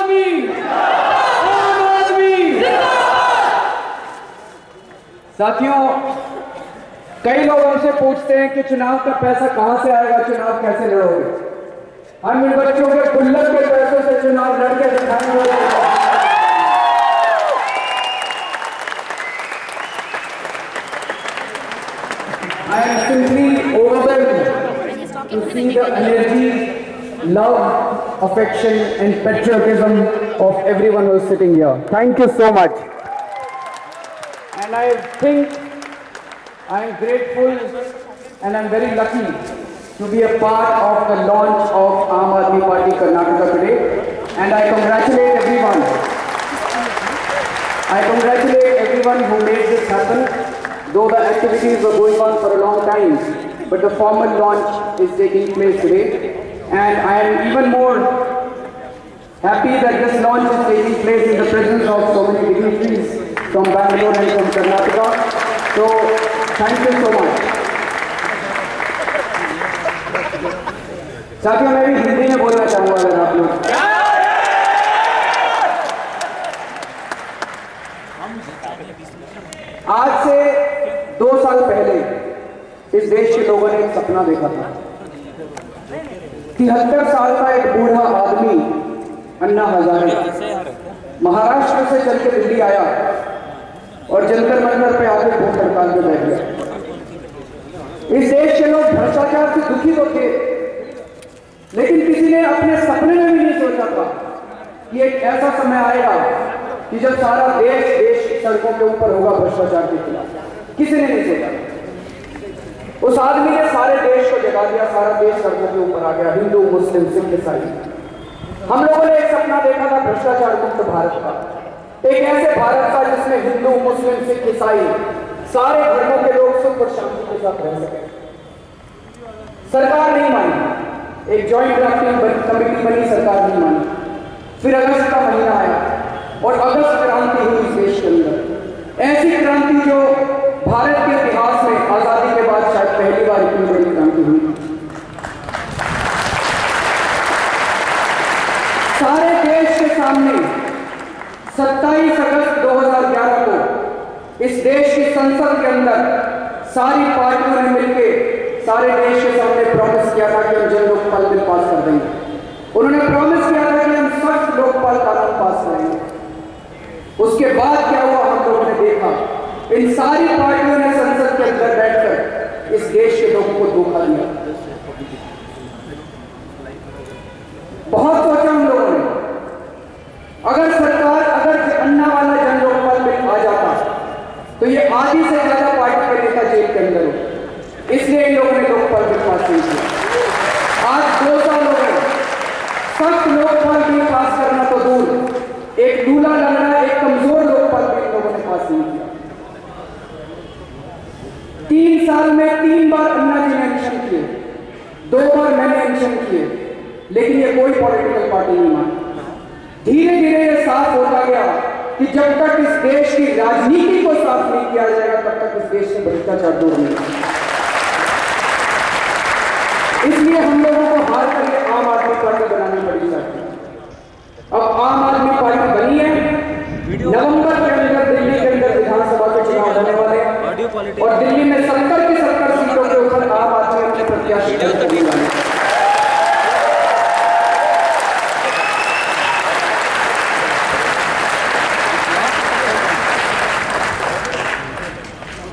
आदमी, आम आदमी। साथियों, कई लोग हमसे पूछते हैं कि चुनाव का पैसा कहां से आएगा, चुनाव कैसे लड़ोगे। हम इन बच्चों के गुल्लक के पैसों से चुनाव लड़के दिखाएंगे। I am simply overwhelmed to see the energy, love, affection and patriotism of everyone who is sitting here. Thank you so much. And I think I am grateful and I am very lucky to be a part of the launch of Aam Aadmi Party Karnataka today. And I congratulate everyone. I congratulate everyone who made this happen. Though the activities were going on for a long time, but the formal launch is taking place today. And I am even more happy that this launch is taking place in the presence of so many dignitaries from Bangalore and from Karnataka. So, thank you so much. साथियों, मैं भी हिंदी में बोलना चाहूँगा अगर आप लोग। आज से 2 साल पहले इस देश के लोगों ने एक सपना देखा था। 73 साल का एक बूढ़ा आदमी अन्ना हजारे महाराष्ट्र से चल के दिल्ली आया और जंतर मंतर पे आके भूख हड़ताल में बैठ गया। इस देश के लोग भ्रष्टाचार से दुखी तो थे, लेकिन किसी ने अपने सपने में भी नहीं सोचा था कि एक ऐसा समय आएगा कि जब सारा देश सड़कों के ऊपर होगा भ्रष्टाचार के खिलाफ। किसी ने नहीं सोचा। उस आदमी ने सारे देश को जगा दिया, सारा देश सड़कों के ऊपर आ गया, हिंदू मुस्लिम सिख ईसाई। हम लोगों ने एक सपना देखा था भ्रष्टाचार मुक्त भारत का, एक ऐसे भारत का जिसमें हिंदू मुस्लिम सिख ईसाई सारे धर्मों के लोग सुख और शांति के साथ रह सके। सरकार नहीं मानी, एक ज्वाइंट ड्राफ्टिंग कमेटी बनी, सरकार नहीं मानी। फिर अगस्त का महीना आया और अगस्त क्रांति हुई इस देश के अंदर। ऐसी क्रांति जो भारत के इतिहास में आजादी के बाद शायद पहली बार इतनी बड़ी क्रांति हुई। सारे देश के सामने 27 अगस्त 2011 को इस देश की संसद के अंदर सारी पार्टियों ने मिलकर सारे देश के सामने प्रॉमिस किया था कि हम जन लोकपाल बिल पास कर देंगे। उन्होंने प्रॉमिस किया था कि हम सख्त लोकपाल कानून पास करेंगे। उसके बाद क्या हुआ हम लोगों ने देखा, इन सारी पार्टियों ने संसद के अंदर बैठकर इस देश के लोगों को धोखा दिया। बहुत सोचा हम लोगों ने, अगर अन्ना वाला जन लोकपाल बिल आ जाता तो ये आधी से ज्यादा पार्टी के नेता जेल के अंदर हो। इसलिए इन लोगों ने लोकपाल बिल पास नहीं किया। आज 2 साल हो गए, सख्त लोकपाल बिल पास करना तो दूर, एक दूल्हा लंगड़ा एक कमजोर लोकपाल बिल लोगों ने पास नहीं किया। 3 साल में 3 बार अन्ना जी ने एक्शन किए, 2 बार मैंने एक्शन किए, लेकिन ये कोई पॉलिटिकल पार्टी नहीं मानी। धीरे धीरे ये साफ होता गया कि जब तक इस देश की राजनीति को साफ नहीं किया जाएगा तब तक इस देश से भ्रष्टाचार दूर नहीं। इसलिए हम लोगों को हार करके आम आदमी पार्टी बनानी पड़ी जाती है। अब आम आदमी पार्टी बनी है, नवंबर के अंदर दिल्ली के अंदर विधानसभा के चुनाव होने वाले हैं और दिल्ली में 70 की 70 सीटों के ऊपर आम आदमी अपने प्रत्याशी करने वाले हैं।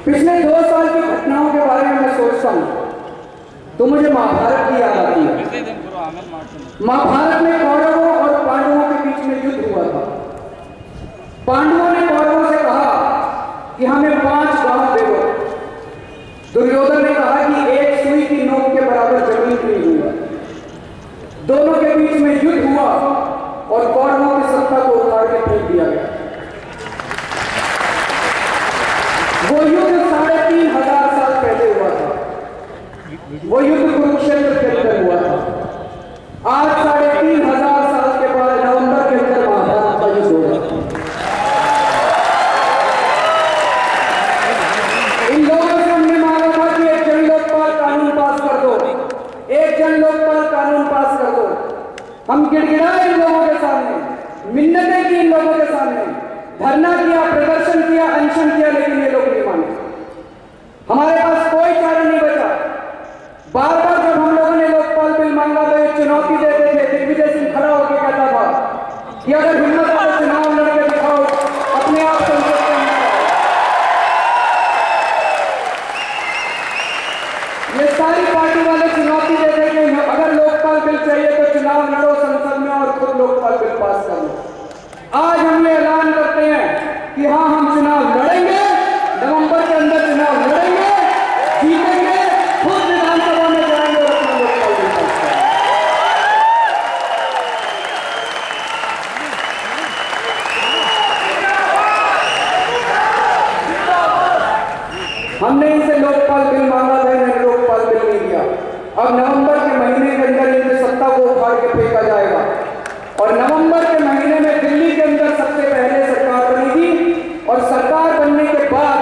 पिछले 2 साल की घटनाओं के बारे में मैं सोचता हूं तो मुझे महाभारत की याद आती है। महाभारत में कौरवों और पांडवों के बीच में युद्ध हुआ था। पांडवों ने कौरवों से कहा कि हमें 5 गांव दे दो। दुर्योधन ने कहा कि एक सुई की नोक के बराबर जमीन नहीं हुआ। दोनों के बीच में युद्ध हुआ और कौरवों की सत्ता को उखाड़ के फेंक दिया गया। वो युद्ध 3500 साल पहले हुआ था। वो युद्ध कुरुक्षेत्र के अंदर हुआ था। आज 3500 साल मिन्नतें की इन लोगों के सामने, धरना किया, प्रदर्शन किया, अनशन किया, लेकिन ये लोग नहीं माने। हमारे पास कोई चारा नहीं बचा। बार बार जब हम लोगों ने लोकपाल बिल मांगा तो ये चुनौती देते थे। दिग्विजय सिंह खड़ा होकर कहता था कि अगर हिम्मत है तो चुनाव लड़के दिखाओ, अपने आप संसद के अंदर। ये सारी पार्टी वाले चुनौती देते थे, अगर लोकपाल बिल चाहिए तो चुनाव लड़ो संसद में और खुद लोकपाल बिल पास कर लो। आज हम ये ऐलान करते हैं कि हाँ, हम चुनाव लड़ेंगे, नवंबर के अंदर चुनाव लड़ेंगे, जीतेंगे, खुद विधानसभा में जाएंगे और अपना लोकपाल बिल पास करेंगे। हमने इनसे लोकपाल बिल मांगा था, इन्होंने लोकपाल बिल नहीं दिया। अब नवंबर के महीने के अंदर इनकी सत्ता को उखाड़ के फेंका जाएगा और नवंबर के महीने में दिल्ली के अंदर सबसे पहले सरकार बनेगी और सरकार बनने के बाद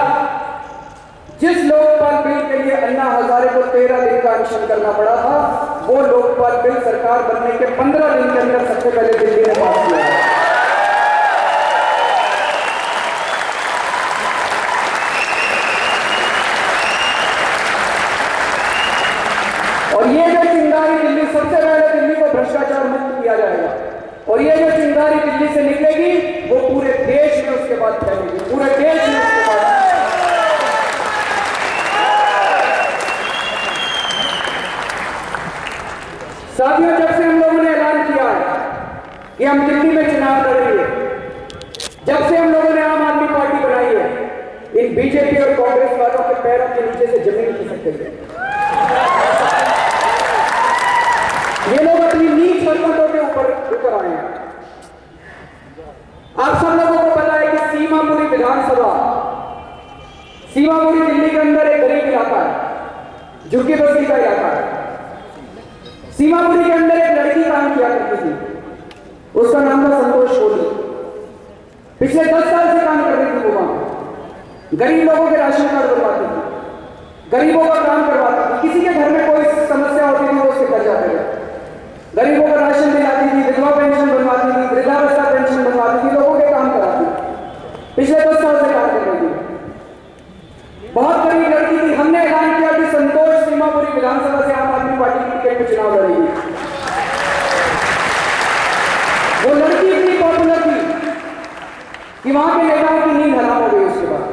जिस लोकपाल बिल के लिए अन्ना हजारे को 13 दिन का अनशन करना पड़ा था, वो लोकपाल बिल सरकार बनने के 15 दिन के अंदर सबसे पहले दिल्ली में पास किया है। और ये जो चिंगारी दिल्ली, सबसे पहले दिल्ली को भ्रष्टाचार मुक्त किया जाएगा और ये जो चिंगारी दिल्ली से निकलेगी वो पूरे देश में उसके बाद फैलेगी, पूरे देश में उसके बाद। साथियों, जब से हम लोगों ने ऐलान किया है कि हम दिल्ली में चुनाव लड़ेंगे, जब से हम लोगों ने आम आदमी पार्टी बनाई है, इन बीजेपी और कांग्रेस वालों के पैरों के नीचे से जमीन खिसक गई है। ये लोग अपनी नीच हरकतों के ऊपर उतर आए हैं। आप सब लोगों को पता है कि सीमापुरी विधानसभा, सीमापुरी दिल्ली के अंदर एक गरीब इलाका है, झुग्गी बस्ती का इलाका है। सीमापुरी के अंदर एक लड़की काम किया करती थी, उसका नाम था संतोष कोहली। पिछले 10 साल से काम कर रही थी वो वहां, गरीब लोगों के राशन कार्ड बनवाती थी, गरीबों का काम करवाती थी, किसी के घर में कोई समस्या होती थी वो उसके घर जाते थे, गरीबों का राशन दिलाती थी, विधवा पेंशन बनवाती थी, वृद्धावस्था पेंशन बनवाती थी, लोगों के काम कराती थी। पिछले 10 साल से काम कर रही थी, बहुत गरीब लड़की थी। हमने ऐलान किया कि संतोष सीमापुरी विधानसभा से आम आदमी पार्टी की टिकट पर चुनाव लड़ेगी। वो लड़की इतनी पॉपुलर थी कि वहां के नेताओं की नींद हराम हो गई उसके बाद,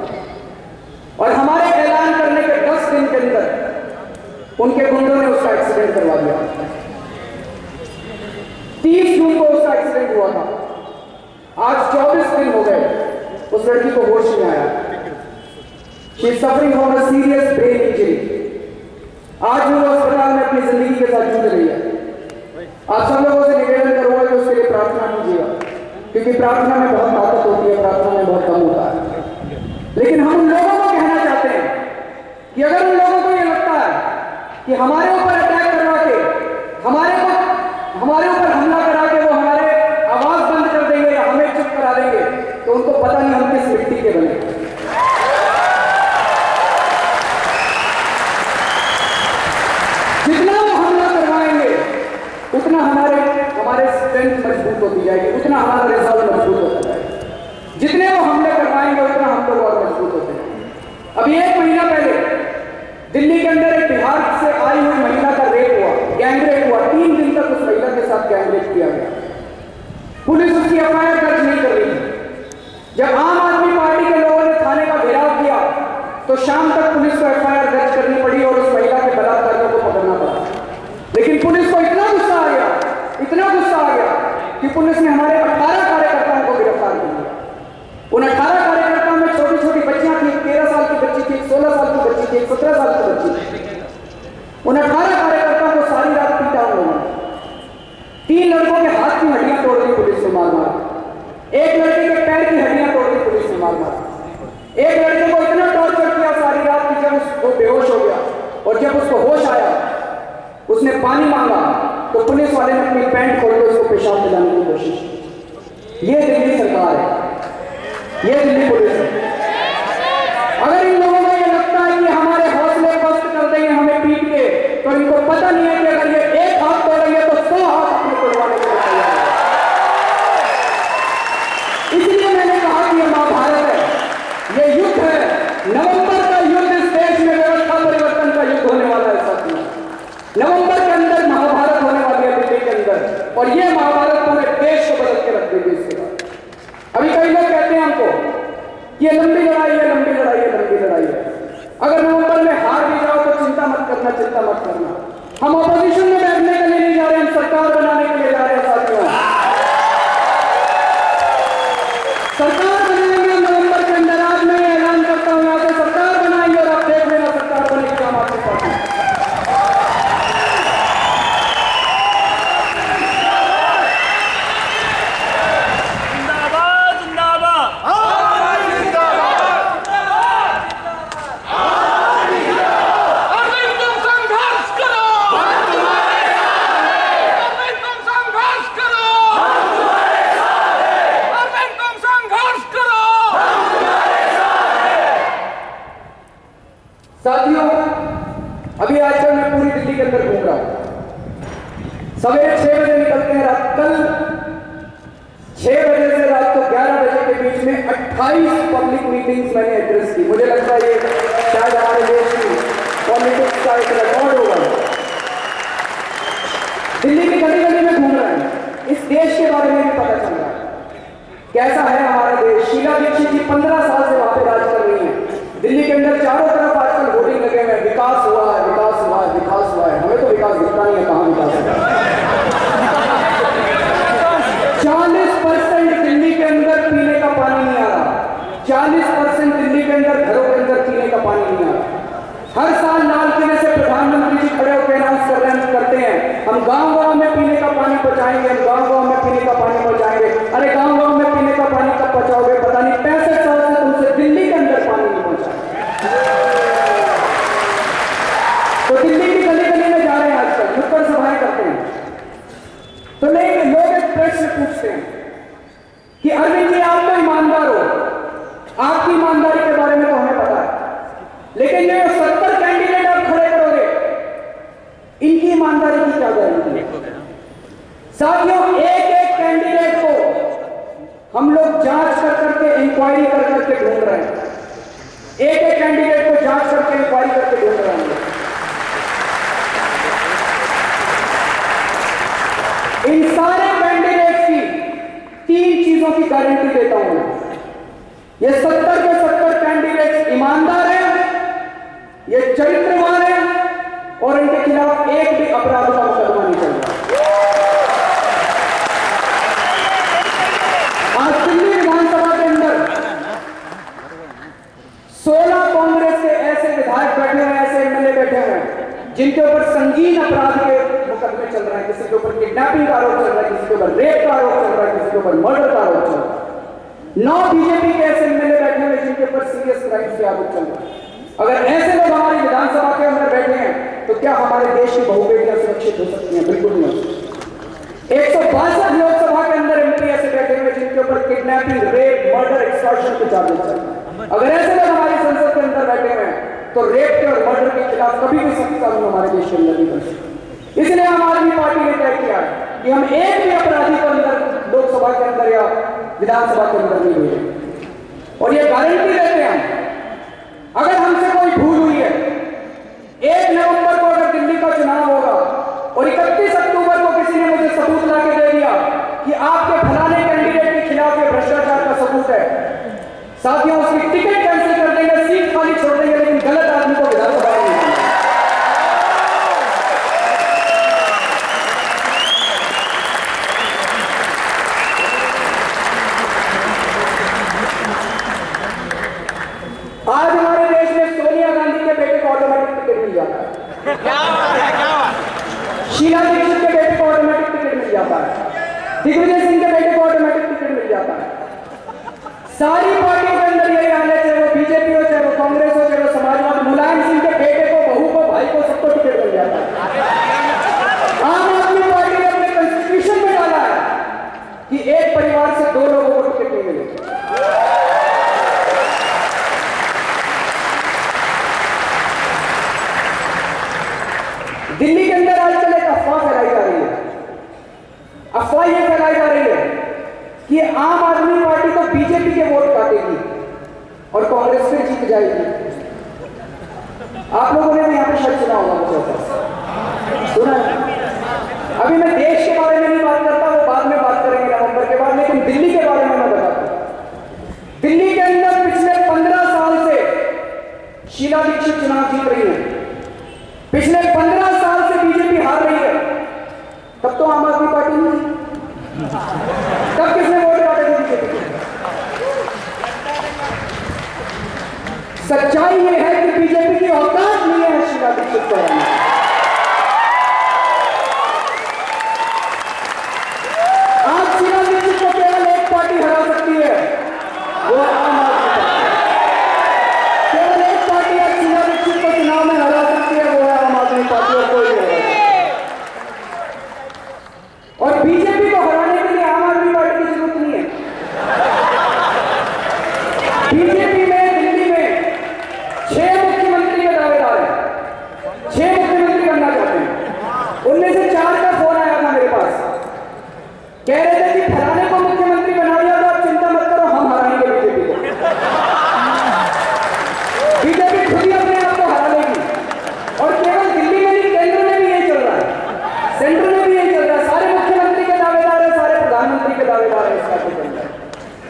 और हमारे ऐलान करने के 10 दिन के अंदर उनके गुंडों ने उसका एक्सीडेंट करवा दिया। 30 जून को उसका एक्सीडेंट हुआ था, आज 24 दिन हो गए, उस लड़की को होश नहीं आया। She is suffering from a serious brain injury. आज वो अस्पताल में अपनी जिंदगी के साथ जूझ रही है। आप सब लोगों से निवेदन करूंगा कि उसके लिए प्रार्थना कीजिएगा, क्योंकि प्रार्थना में बहुत ताकत होती है, प्रार्थना में बहुत कम होता है। लेकिन हम उन लोगों को कहना चाहते हैं कि अगर उन लोगों को ये लगता है कि हमारे ऊपर अटैक करवा के, हमारे ऊपर हमला करा के वो हमारे आवाज बंद कर देंगे या हमें चुप करा देंगे, तो उनको पता नहीं हम किस मिट्टी के बने। जितना वो हमला करवाएंगे उतना हमारे स्ट्रेंथ मजबूत होती जाएगी, उतना हमारा रिजल्ट मजबूत होता जाएगा। जितने वो हमले करवाएंगे उतना हम लोग और मजबूत होते हैं। अभी 1 महीना पहले दिल्ली के अंदर एक बिहार से आई हुई महिला का रेप हुआ, गैंगरेप हुआ। 3 दिन तक उस महिला के साथ गैंगरेप किया गया। पुलिस उसकी एफआईआर दर्ज नहीं कर रही थी। जब आम आदमी पार्टी के लोगों ने थाने का घेराव किया तो शाम तक पुलिस को एफआईआर दर्ज करनी पड़ी और उस महिला के बलात्कारियों को पकड़ना पड़ा। लेकिन पुलिस को इतना गुस्सा आ गया कि पुलिस ने हमारे 18 कार्यकर्ताओं को गिरफ्तार कर लिया। उन 18 कार्यकर्ताओं में छोटी छोटी बच्चियां थी, 13 साल की बच्ची थी, 16 साल की बच्ची थी, 17 साल की बच्ची थी। उन 18 कार्यकर्ताओं को सारी रात पीटा उन लोगों ने। 3 लड़कों के हाथ की हड्डियां तोड़ दी पुलिस ने मार मार, एक लड़के के पैर की हड्डियां तोड़ दी पुलिस ने मार मार। एक लड़के को इतना टॉर्चर किया सारी रात कि जब वो बेहोश हो गया और जब उसको होश आया, उसने पानी मांगा तो पुलिस वाले ने अपनी पैंट खोल के उसको पेशाब दिलाने की कोशिश की। ये दिल्ली सरकार है, ये दिल्ली पुलिस है। अगर इन लोगों को ये लगता है कि हमारे हौसले पस्त कर देंगे हमें पीट के, तो इनको पता नहीं है कि अगर ये एक हाथ तोड़ेंगे तो 100 हाथ अपने तोड़वाने के लिए तैयार है। लीजिए इसके बाद। अभी कई लोग कहते हैं हमको ये लंबी लड़ाई है, लंबी लड़ाई है, लंबी लड़ाई है। अगर नवंबर में हार भी जाओ तो चिंता मत करना, चिंता मत करना। हम ऑपोजिशन में बैठने के लिए नहीं जा रहे, हम सरकार बनाने के लिए जा रहे हैं साथियों। सरकार बनाएंगे नवंबर के अंदर। आज मैं ऐलान करता हूं, यहाँ से सरकार बनाएंगे और आप देख लेना सरकार बनेगी हम आपके साथ। साथियों, अभी आजकल मैं पूरी दिल्ली के अंदर घूम रहा हूं। सवेरे 6 बजे निकलते हैं, कल 6 बजे से रात को 11 बजे के बीच में 28 पब्लिक मीटिंग्स मैंने एड्रेस की। मुझे लगता है ये शायद हमारे देश की पॉलिटिक्स का एक रिकॉर्ड होगा। दिल्ली की गली गली में घूम रहे हैं, इस देश के बारे में भी पता चल रहा है कैसा है हमारा देश। शीला दीक्षित जी 15 साल से वहां पे राज कर रही हैं। दिल्ली के अंदर चारों तरफ आजकल होर्डिंग लगे हुए हैं, विकास हुआ है, विकास हुआ है, विकास हुआ है। हमें तो विकास दिखता नहीं है, कहां विकास है। 40% दिल्ली के अंदर पीने का पानी नहीं आ रहा। 40% दिल्ली के अंदर घरों के अंदर पीने का पानी नहीं आ रहा। हर साल लाल किले से प्रधानमंत्री जी खड़े होकर अनाउंस करते हैं हम गांव-गांव में पीने का पानी पहुंचाएंगे, हम गांव-गांव में पीने का पानी पहुंचाएंगे। अरे गांव-गांव में पीने का पानी कब पहुंचाओगे? पता नहीं 65 साल से तुमसे दिल्ली के अंदर पानी नहीं पहुंचा। तो दिल्ली की गली गली में जा रहे हैं, आजकल नुक्कड़ सभाएं करते हैं। तो नहीं, लोग एक प्रश्न पूछते हैं कि अरविंद जी आप तो ईमानदार हो, आपकी ईमानदारी के बारे में तो हमें पता है, लेकिन ये 70 कैंडिडेट आप खड़े करोगे, इनकी ईमानदारी की क्या गारंटी है? साथियों, एक एक कैंडिडेट को हम लोग जांच कर करके, इंक्वायरी कर करके ढूंढ रहे हैं। एक एक कैंडिडेट को जांच करके, इंक्वायरी करके ढूंढ रहे हैं। इन सारे कैंडिडेट्स की 3 चीजों की गारंटी देता हूं। ये 70 के 70 कैंडिडेट्स ईमानदार हैं, ये चरित्रवान हैं और इनके खिलाफ एक भी अपराध का मुकदमा नहीं चल रहा। आज दिल्ली विधानसभा के अंदर 16 कांग्रेस के ऐसे विधायक बैठे हुए, ऐसे एमएलए बैठे हुए हैं जिनके ऊपर संगीन अपराध के मुकदमे चल रहे हैं। किसी के ऊपर किडनैपिंग का आरोप चल रहा है, किसी के ऊपर रेप का आरोप चल रहा है, किसी के ऊपर मर्डर का आरोप चल रहा है। 9 बीजेपी के ऐसे एमएलए बैठे हुए जिनके ऊपर सीरियस क्राइम्स के आरोप चल रहा है। अगर ऐसे लोग हमारी विधानसभा के अंदर बैठे हैं तो क्या हमारे देश की बहु बेटियां सुरक्षित हो सकती हैं? बिल्कुल नहीं। 162 लोकसभा के अंदर एमपी ऐसे बैठे हुए जिनके ऊपर किडनैपिंग, रेप, मर्डर, एक्सटॉर्शन के चार्जेस चल रहे हैं। अगर ऐसे लोग हमारी संसद के अंदर बैठे हुए हैं तो रेप के और मर्डर के खिलाफ कभी भी सख्त कानून हमारे देश के अंदर नहीं बन सकते। इसलिए आम आदमी पार्टी ने तय किया कि हम एक भी अपराधी को अंदर लोकसभा के अंदर या विधानसभा के अंदर नहीं भेजेंगे। और ये गारंटी देते हैं अगर हमसे कोई भूल हुई है, 1 नवंबर को अगर दिल्ली का चुनाव होगा और 31 अक्टूबर को किसी ने मुझे सबूत ला के दे दिया कि आपके फलाने कैंडिडेट के खिलाफ ये भ्रष्टाचार का सबूत है, साथियों उसकी टिकट कैंसिल कर देंगे, सीट खाली छोड़ देंगे, लेकिन गलत आदमी को विधानसभा में नहीं। आज हमारे देश में सोनिया गांधी के बेटे को ऑटोमेटिक टिकट मिल जाता है, शीला दीक्षित के बेटे को ऑटोमेटिक टिकट मिल जाता है, दिग्विजय सिंह के बेटे को ऑटोमेटिक टिकट मिल जाता है। सारी पार्टियों के अंदर यही हाल है, चाहे वो बीजेपी हो, चाहे वो कांग्रेस हो, चाहे वो समाजवादी। मुलायम सिंह के बेटे को, बहू को, भाई को, सबको टिकट मिल जाता है। आम आदमी पार्टी ने अपने कॉन्स्टिट्यूशन में डाला है कि एक परिवार से 2 लोगों को टिकट नहीं मिलेगी। दिल्ली के अंदर आजकल एक अफवाह फैलाई जा रही है। अफवाह यह फैलाई जा रही है कि आम आदमी पार्टी तो बीजेपी के वोट काटेगी और कांग्रेस फिर जीत जाएगी। आप लोगों ने यहाँ पे शायद सुना होगा, सुना है। अभी मैं देश के बारे में नहीं बात करता, वो बाद में बात करेंगे नवंबर के बाद, लेकिन सच्चाई ये है कि बीजेपी की औकात नहीं है शीला दीक्षित को हराने। आज शीला दीक्षित को केवल एक पार्टी हरा सकती है, वो आम आदमी पार्टी। केवल एक पार्टी आज शीला दीक्षित को चुनाव में हरा सकती है, वो है आम आदमी पार्टी, और कोई नहीं हरा सकता। और बीजेपी को हराने के लिए आम आदमी पार्टी की जरूरत नहीं है। बीजेपी में दिल्ली में 6 मुख्यमंत्री के दावेदार हैं, 6 मुख्यमंत्री बनना चाहते हैं। उनमें से 4 का फोन आया था मेरे पास, कह रहे थे कि फलाने को मुख्यमंत्री बना दिया तो आप चिंता मत करो, हम हराएंगे बीजेपी को। बीजेपी खुद ही अपने आप को हरा लेगी। और केवल दिल्ली में नहीं, केंद्र में भी यही चल रहा है, सेंटर में भी यही चल रहा है। सारे मुख्यमंत्री के दावेदार है, सारे प्रधानमंत्री के दावेदार है इसका के अंदर।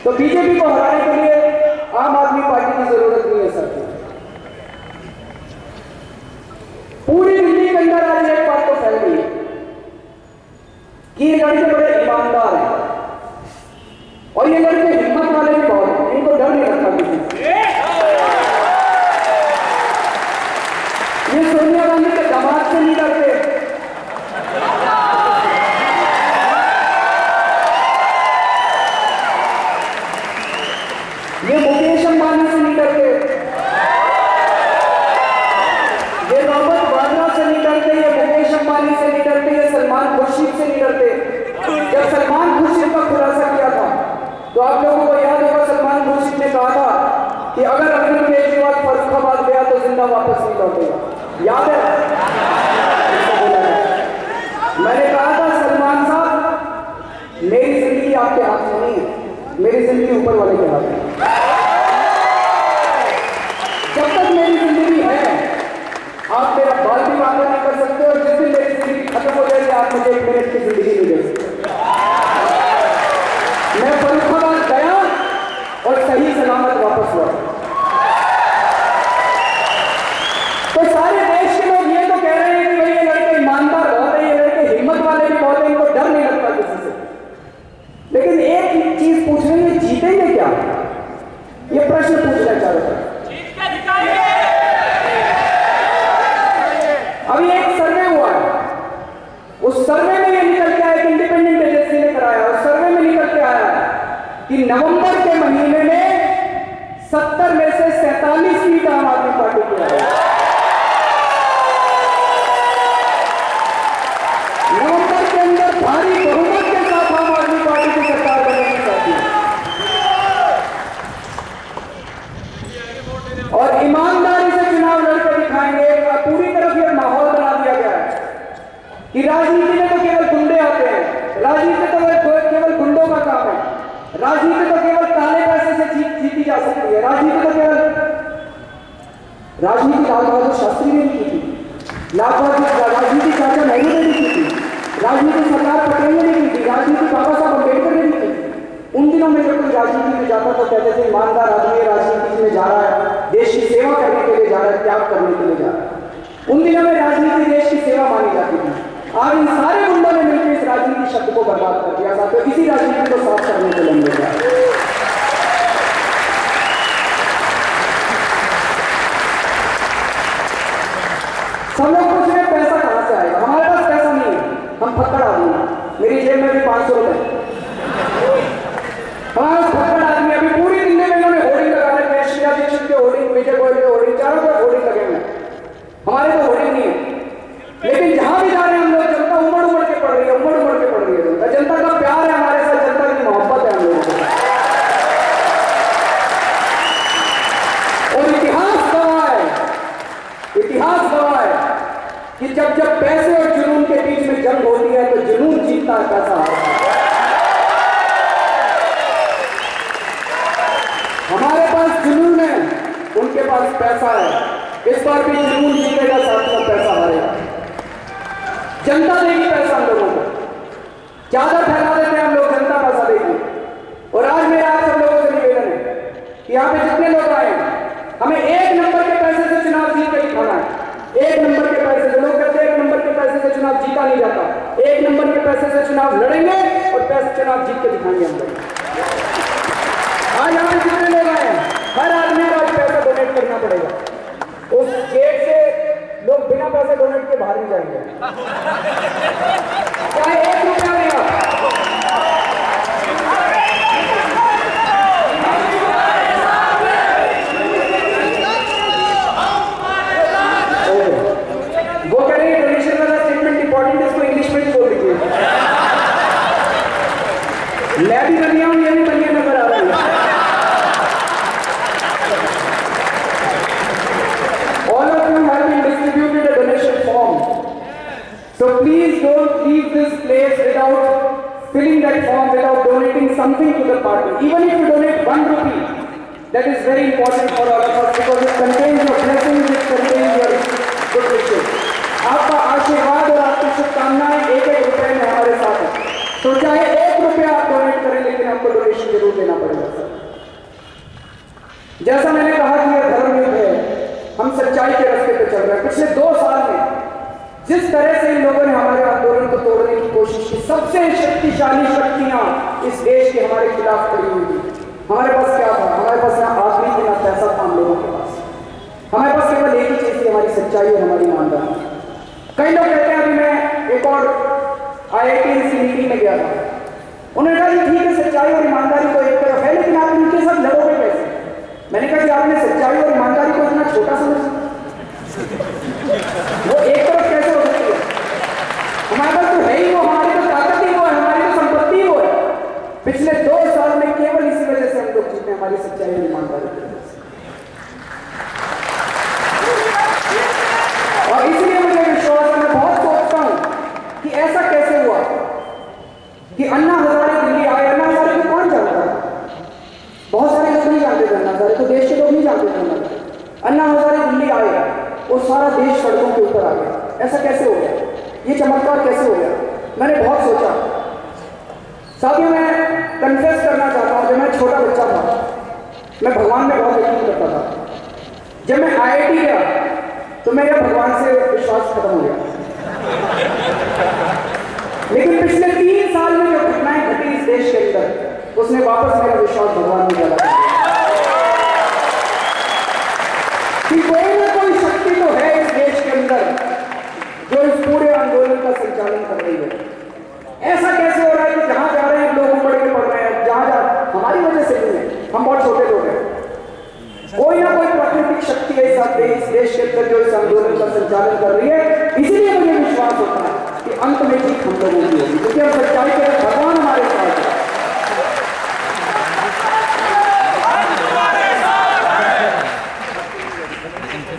तो बीजेपी को हराने के लिए आम आदमी पार्टी की जरूरत नहीं है सर। पूरी दिल्ली के अंदर आज एक बात तो फैल गई है कि ये लड़के बड़े ईमानदार हैं, और ये लड़के हिम्मत वाले भी बहुत हैं, इनको डर नहीं लगता किसी से। ये सोनिया गांधी के दामाद से नहीं डरते, ये मुकेश अंबानी से नहीं डरते, ये रॉबर्ट वाड्रा से नहीं डरते, ये मुकेश अंबानी से नहीं डरते, ये सलमान खुर्शीद से नहीं डरते। जब सलमान खुर्शीद का खुलासा किया था तो आप लोगों को याद होगा, सलमान खुर्शीद ने कहा था कि अगर अरविंद केजरीवाल फर्रुखाबाद गया तो जिंदा वापस नहीं लौटेगा। याद है? मैंने कहा था सलमान साहब, मेरी जिंदगी आपके हाथ में नहीं है, मेरी जिंदगी ऊपर वाले के हाथ में। जब तक मेरी जिंदगी है आप मेरा बाल भी वादा नहीं कर सकते, और जिस दिन मेरी जिंदगी खत्म हो जाएगी आप मुझे 1 मिनट की जिंदगी नहीं दे सकते। मैं फर्रुखाबाद गया और सही सलामत वापस हुआ। तो सारे देश के लोग ये तो कह रहे हैं कि भाई ये लड़के ईमानदार बहुत है, ये लड़के हिम्मत वाले भी बहुत है, इनको डर नहीं लगता किसी से। लेकिन एक चीज पूछ रहे हैं, जीतेंगे क्या? ये प्रश्न पूछना चाह रहे थे। अभी एक सर्वे हुआ है, उस सर्वे में ये निकल के आया, इंडिपेंडेंट एजेंसी ने कराया, उस सर्वे में निकल के आया कि नवंबर के महीने में 70 में से 47 सीट आम आदमी पार्टी की आई। नवंबर के अंदर भारी बहुमत के साथ आम आदमी पार्टी की सरकार बनने चाहती है, और ईमानदारी से चुनाव लड़कर दिखाएंगे। पूरी तरफ यह माहौल बना दिया गया है कि राजनीति में तो केवल गुंडे आते हैं, राजनीति तो केवल गुंडों का काम है, राजनीति तो केवल काले पैसे से जीती जा सकती है, राजनीति तो केवल राजनीति लाल बहादुर शास्त्री ने भी की थी, राजनीति चाचा नेहरू ने भी की थी, राजनीति सरदार पटेल ने भी की थी, राजनीति बाबा साहब अम्बेडकर ने भी की थी। उन दिनों में जब कोई राजनीति में जाता तो कहते थे ईमानदार आदमी राजनीति में जा रहा है, देश की सेवा करने के लिए जा रहा है, त्याग करने के लिए जा रहा है। उन दिनों में राजनीति देश की सेवा मानी जाती थी। आज इन सारे गुंडों ने मिलकर इस राजनीति शब्द को बर्बाद कर दिया। साथियों, इसी राजनीति को साफ करने के लिए सब लोग पूछ रहे पैसा कहां से आएगा? हमारे पास पैसा नहीं है, हम फक्कड़ आदमी हैं। मेरी जेब में भी 500 रुपए, हमारे फक्कड़ आदमी। अभी पूरी दिल्ली में इन्होंने होर्डिंग लगा रहे हैं, शीला दीक्षित के होर्डिंग, विजय गोयल के होर्डिंग, चारों तरफ होर्डिंग लगे हुए हैं। हमारे तो होर्डिंग नहीं है, लेकिन जहां भी जा रहे हैं हम लोग, जनता उमड़ उमड़ के पड़ रही है, उमड़ उमड़ के पड़ रही है। जनता का प्यार है हमारे साथ, जनता की मोहब्बत है हम लोगों को। और इतिहास गवाह है, इतिहास गवाह है कि जब जब पैसे और जुनून के बीच में जंग होती है तो जुनून जीतता है, पैसा हारता है। हमारे पास जुनून है, उनके पास पैसा है। इस बार भी जुनून जीतेगा, साथ में पैसा हारेगा। जनता देगी पैसा हम लोगों को, ज्यादा फैला देते हैं हम लोग, जनता पैसा देगी। और आज मेरा आप सब लोगों से निवेदन है कि यहाँ पे जितने लोग आए हमें 1 नंबर के पैसे से चुनाव जीत के दिखाना है। 1 नंबर के पैसे से, लोग कहते हैं 1 नंबर के पैसे से चुनाव जीता नहीं जाता। 1 नंबर के पैसे से चुनाव लड़ेंगे और पैसे चुनाव जीत के दिखाएंगे हम लोग। आज यहाँ पे जितने लोग आए हर आदमी को आज पैसा डोनेट करना पड़ेगा। बाहर नहीं जाएंगे। चाहे 1 रुपया नहीं वो कह रहे हैं डोनेशन वाला स्टेटमेंट इंपॉर्टेंट है, इसको इंग्लिश में बोल दीजिए। मैं भी बनिया हूं, ये भी बनिया नजर आ रही है। All of you have been distributed a donation form, so please don't leave this place without filling that form, without donating something to the party. Even if you donate 1 rupee, that is very important for all of us because it contains your blessings, it contains your good wishes. आपका आशीर्वाद और आपकी शुभकामनाएं 1-1 रुपए में हमारे साथ है, तो चाहे 1 रुपया आप डोनेट करें, लेकिन आपको डोनेशन जरूर देना पड़ेगा सर। जैसा मैंने कहा कि यह धर्म युद्ध है, हम सच्चाई के रास्ते पे चल रहे हैं। पिछले 2 साल में जिस तरह से इन लोगों ने हमारे आंदोलन को तोड़ने की कोशिश की, सबसे शक्तिशाली शक्तियां इस देश के हमारे खिलाफ खड़ी हुई थी। हमारे पास क्या था? हमारे पास ना आदमी थी, ना पैसा था हम लोगों के पास। हमारे पास केवल एक ही चीज थी, हमारी सच्चाई और हमारी ईमानदारी। कई लोग कहते हैं, अभी मैं एक और IIT की मीटिंग में गया था, उन्होंने कहा ठीक है सच्चाई और ईमानदारी तो एक तरफ है, लेकिन आप इनके साथ लड़ोगे कैसे? मैंने कहा कि आपने सच्चाई और ईमानदारी को इतना छोटा समझा, वो एक तरफ कैसे हो सकती है? हमारे पास तो है ही वो, हमारी तो ताकत ही वो है, हमारी तो संपत्ति वो है। पिछले 2 साल में केवल इसी वजह से हम लोग जीते, हमारी सच्चाई और ईमानदारी की वजह से। और इसलिए मुझे विश्वास है, मैं बहुत सोचता हूं कि ऐसा कैसे हुआ कि अन्ना हजारे दिल्ली आए। अन्ना हजारे को कौन जानता है? बहुत सारे लोग नहीं जानते थे अन्ना हजारे को, देश के लोग नहीं जानते थे। अन्ना हजारे दिल्ली आए और सारा देश सड़कों के ऊपर आ गया। ऐसा कैसे हो गया? ये चमत्कार कैसे हो गया? मैंने बहुत सोचा। साथियों, मैं कन्फेस करना चाहता हूँ, जब मैं छोटा बच्चा था, मैं भगवान में बहुत यकीन करता था। जब मैं IIT गया तो मेरा भगवान से विश्वास खत्म हो गया। लेकिन पिछले 3 साल में जो घटनाएं घटी इस देश के अंदर, उसने वापस मेरा विश्वास भगवान में डाला कि कोई ना कोई शक्ति तो है इस देश के अंदर जो इस पूरे आंदोलन का संचालन कर रही है। ऐसा कैसे हो रहा है कि जहां जा रहे हैं लोग उमड़ के पड़ रहे हैं, जहां हमारी वजह से नहीं है, हम बहुत छोटे लोग हैं। कोई ना कोई प्राकृतिक शक्ति है इस देश के अंदर जो इस आंदोलन का संचालन कर रही है। इसीलिए मुझे विश्वास होता है कि अंत में जीत हम लोगों की होगी, क्योंकि हम सच्चाई के भगवान हमारे साथ है।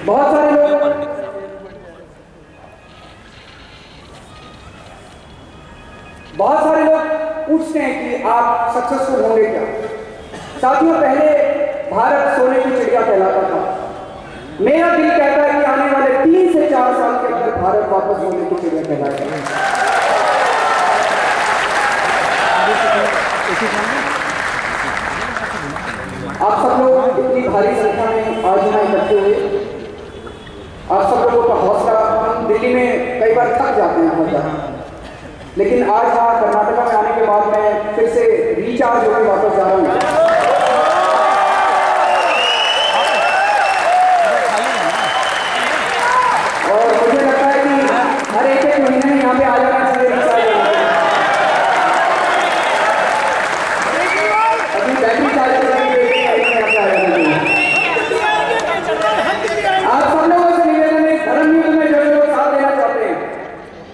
बहुत सारे लोग पूछते हैं कि आप सक्सेसफुल होंगे क्या? साथियों, पहले भारत सोने की चिड़िया कहलाता था। मेरा दिल कहता है कि आने वाले 3 से 4 साल के अंदर भारत वापस सोने की चिड़िया कहलाएगा। आप सब लोग इतनी भारी संख्या में आज यहाँ इकट्ठे हुए, आप सब लोगों का हौसला, हम दिल्ली में कई बार थक जाते हैं बहुत ज़्यादा, लेकिन आज यहाँ कर्नाटका में आने के बाद मैं फिर से रिचार्ज होकर वापस जा रहा हूँ। और मुझे लगता है कि हर एक महीने में यहाँ पे आ जाना चाहिए रिचार्ज होने। अभी बैटरी चार्ज करने के लिए यहाँ पे आ जाना चाहिए। आप सब लोगों से निवेदन है, धर्म युद्ध में जो लोग साथ देना चाहते हैं,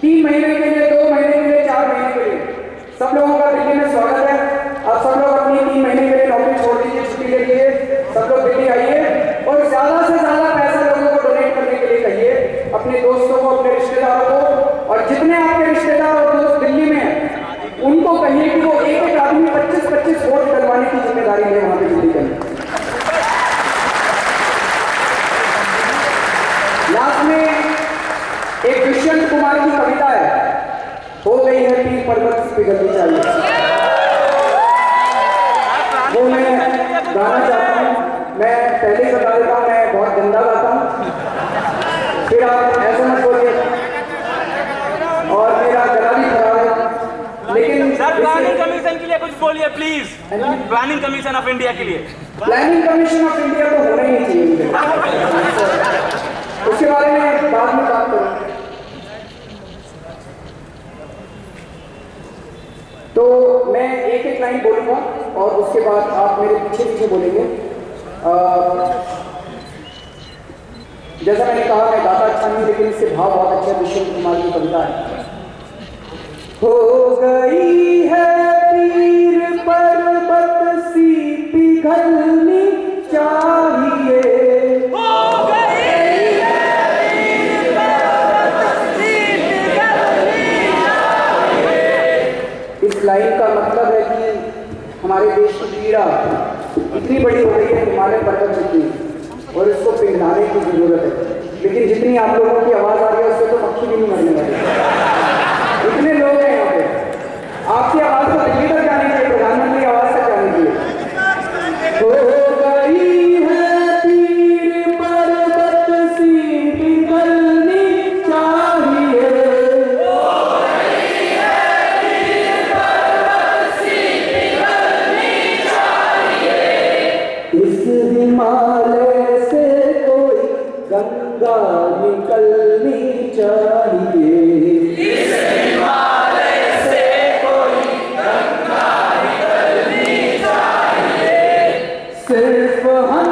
3 महीने के लिए, 2 महीने के लिए, 4 महीने के लिए, सब लोगों का दिल्ली में स्वागत है। आप सब लोग अपनी 3 महीने के लिए नौकरी छोड़ दीजिए, छुट्टी ले लीजिए, सब लोग दिल्ली आइए और ज्यादा से ज्यादा पैसा लोगों को डोनेट करने के लिए कहिए, अपने दोस्तों को, अपने रिश्तेदारों को, और जितने आपके रिश्तेदार और दोस्त दिल्ली में हैं उनको कहिए कि वो एक आदमी 25-25 वोट डलवाने की जिम्मेदारी है वहां पे दिल्ली के अंदर। लास्ट में एक दुष्यंत कुमार की कविता है, हो गई है पीर पर्वत पिघलनी चाहिए, वो मैं गाना चाहता हूँ। मैं पहले ही बता देता हूँ, मैं बहुत गंदा गाता हूँ, फिर आप ऐसा मत बोलिए, और मेरा गला भी खराब है। लेकिन सर, प्लानिंग कमीशन के लिए कुछ बोलिए please. Planning commission of India के लिए, प्लानिंग कमीशन ऑफ इंडिया तो होना ही नहीं चाहिए, उसके बारे में बाद में बात करूँ। मैं एक एक लाइन बोलूँगा और उसके बाद आप मेरे पीछे पीछे बोलेंगे। जैसा मैंने कहा, मैं गाता अच्छा नहीं, लेकिन इससे भाव बहुत अच्छा है। दुष्यंत कुमार की कविता है। हो गई है पीर पर्वत सी पिघलनी चाहिए, हो गई है पीर पर्वत सी पिघलनी चाहिए। इस लाइन का मतलब है कि हमारे देश की पीड़ा इतनी बड़ी हो गई है हिमालय पर्वत जितनी, और इसको पिघलाने की जरूरत है। लेकिन जितनी आप लोगों की आवाज आ रही है उससे तो मक्खी भी नहीं मरने वाली। इतने लोग हैं यहाँ पे, आपकी आवाज तो दिल्ली तक जानी चाहिए, प्रधानमंत्री आवाज तक जानी चाहिए। हो गई है पीर पर्वत सी पिघलनी चाहिए, हो गई है पीर पर्वत सी पिघलनी चाहिए। इस हिमालय से कोई गंगा निकलनी चाहिए, इस हिमालय से कोई गंगा निकलनी चाहिए। सिर्फ हम